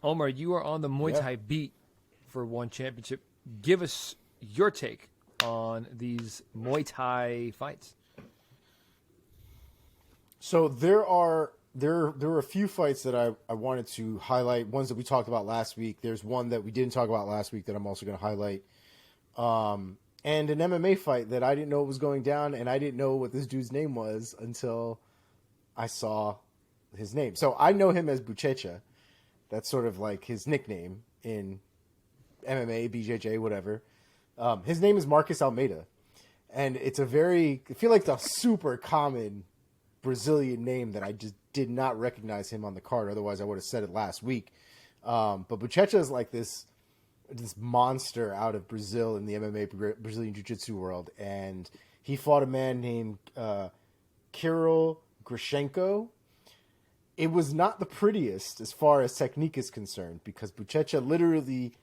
Omar, you are on the Muay Thai beat for One Championship. Give us your take on these Muay Thai fights. So there were a few fights that I wanted to highlight. Ones that we talked about last week. There's one that we didn't talk about last week that I'm also going to highlight. And an MMA fight that I didn't know was going down, and I didn't know what this dude's name was until I saw his name. So I know him as Buchecha. That's sort of like his nickname in MMA, BJJ, whatever. His name is Marcus Almeida. And it's I feel like it's a super common Brazilian name that I just did not recognize him on the card. Otherwise, I would have said it last week. But Buchecha is like this monster out of Brazil in the MMA Brazilian Jiu-Jitsu world. And he fought a man named Kirill Grashenko. It was not the prettiest as far as technique is concerned, because Buchecha literally,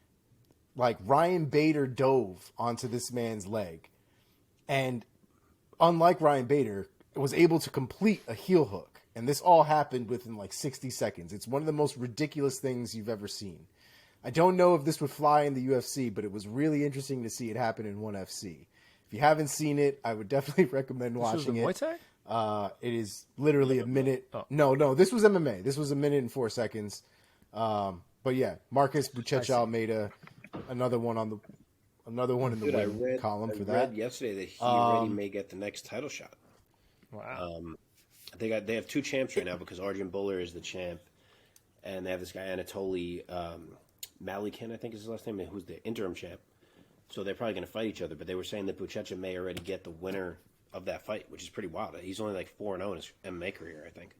like Ryan Bader, dove onto this man's leg. And unlike Ryan Bader, was able to complete a heel hook. And this all happened within like 60 seconds. It's one of the most ridiculous things you've ever seen. I don't know if this would fly in the UFC, but it was really interesting to see it happen in OneFC. If you haven't seen it, I would definitely recommend watching it. Muay Thai? It is literally a minute. Oh. No, this was MMA. This was a minute and 4 seconds. But yeah, Marcus Buchecha Almeida, another one in the win column for that. I read yesterday that he already may get the next title shot. Wow. They have two champs right now because Arjun Bowler is the champ, and they have this guy Anatoly Malikin, I think is his last name, who's the interim champ. So they're probably going to fight each other. But they were saying that Buchecha may already get the winner of that fight, which is pretty wild. He's only like 4-0 in his MMA career, I think.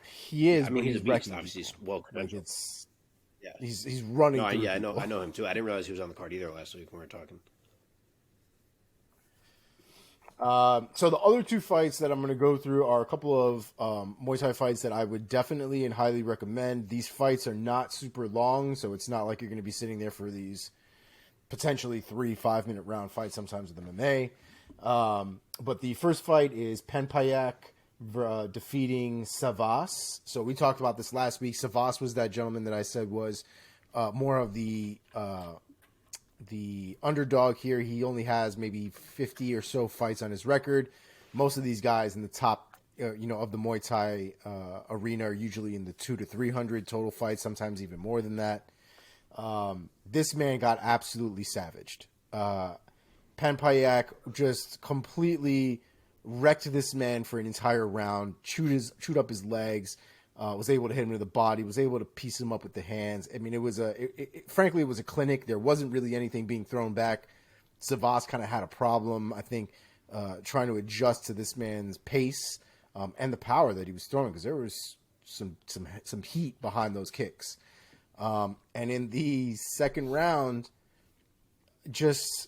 He is. I mean, he's a beast. Obviously, he's well credentialed. Yeah, he's running. No, yeah, I know him too. I didn't realize he was on the card either last week when we were talking. So the other two fights that I'm going to go through are a couple of Muay Thai fights that I would definitely and highly recommend. These fights are not super long, so it's not like you're going to be sitting there for these potentially 3-5 minute round fights sometimes with MMA. But the first fight is Penpayak defeating Savas. So we talked about this last week. Savas was that gentleman that I said was more of the underdog here. He only has maybe 50 or so fights on his record. Most of these guys in the top, of the Muay Thai arena are usually in the 200 to 300 total fights, sometimes even more than that. This man got absolutely savaged. Penpayak just completely wrecked this man for an entire round, chewed up his legs, was able to hit him with the body, was able to piece him up with the hands. I mean, frankly, it was a clinic. There wasn't really anything being thrown back. Savas kind of had a problem, I think, trying to adjust to this man's pace and the power that he was throwing, because there was some heat behind those kicks. And in the second round, just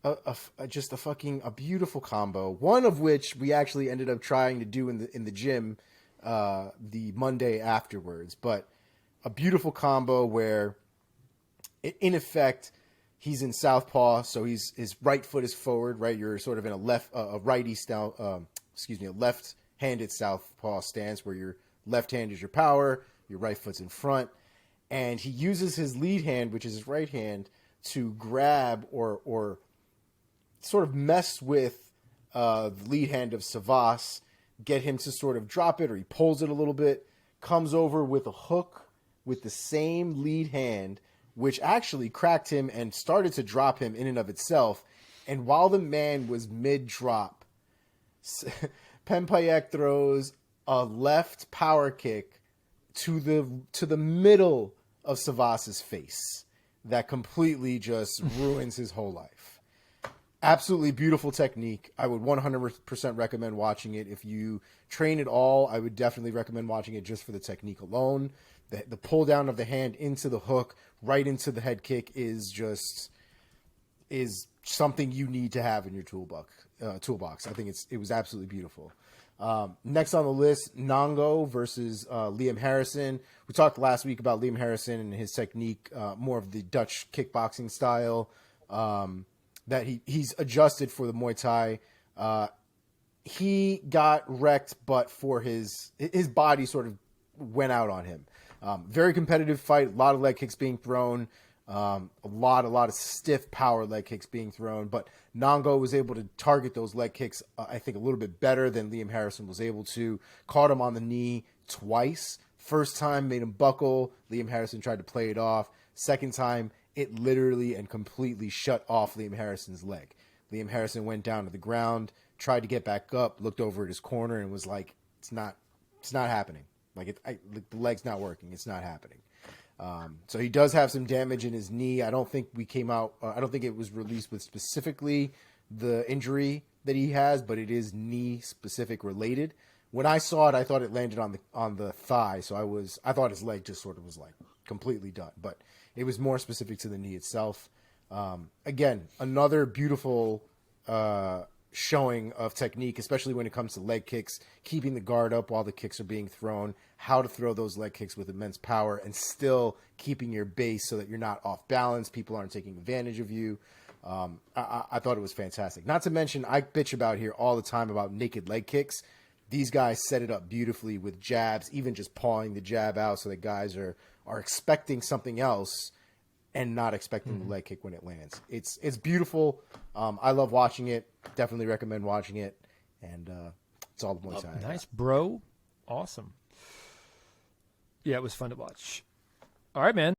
a beautiful combo. One of which we actually ended up trying to do in the gym the Monday afterwards. But a beautiful combo where, in effect, he's in southpaw, so his right foot is forward. Right, you're sort of in a left-handed southpaw stance where your left hand is your power, your right foot's in front. And he uses his lead hand, which is his right hand, to grab or sort of mess with the lead hand of Savas, get him to sort of drop it, or he pulls it a little bit, comes over with a hook with the same lead hand, which actually cracked him and started to drop him in and of itself. And while the man was mid-drop, Penpayak throws a left power kick to the middle of Savas's face that completely just ruins his whole life. Absolutely beautiful technique. I would 100% recommend watching it. If you train at all, I would definitely recommend watching it just for the technique alone. The pull down of the hand into the hook, right into the head kick is something you need to have in your toolbox. I think it was absolutely beautiful. Next on the list, Nongo versus Liam Harrison. We talked last week about Liam Harrison and his technique, more of the Dutch kickboxing style, that he's adjusted for the Muay Thai. He got wrecked, but for his body sort of went out on him. Very competitive fight. A lot of leg kicks being thrown. A lot of stiff power leg kicks being thrown. But Nongo was able to target those leg kicks, I think, a little bit better than Liam Harrison was able to. Caught him on the knee twice. First time made him buckle. Liam Harrison tried to play it off. Second time, it literally and completely shut off Liam Harrison's leg. Liam Harrison went down to the ground, tried to get back up, looked over at his corner, and was like, "It's not happening. Like the leg's not working. It's not happening." So he does have some damage in his knee. I don't think we came out. I don't think it was released with specifically the injury that he has, but it is knee specific related. When I saw it, I thought it landed on the thigh. So I thought his leg just sort of was like completely done, but it was more specific to the knee itself. Again, another beautiful showing of technique, especially when it comes to leg kicks, keeping the guard up while the kicks are being thrown, how to throw those leg kicks with immense power and still keeping your base so that you're not off balance. People aren't taking advantage of you. I thought it was fantastic. Not to mention, I bitch about here all the time about naked leg kicks. These guys set it up beautifully with jabs, even just pawing the jab out so that guys are expecting something else and not expecting the leg kick when it lands. It's beautiful. I love watching it. Definitely recommend watching it. And it's all the Muay Thai. Nice, bro. Awesome. Yeah, it was fun to watch. All right, man.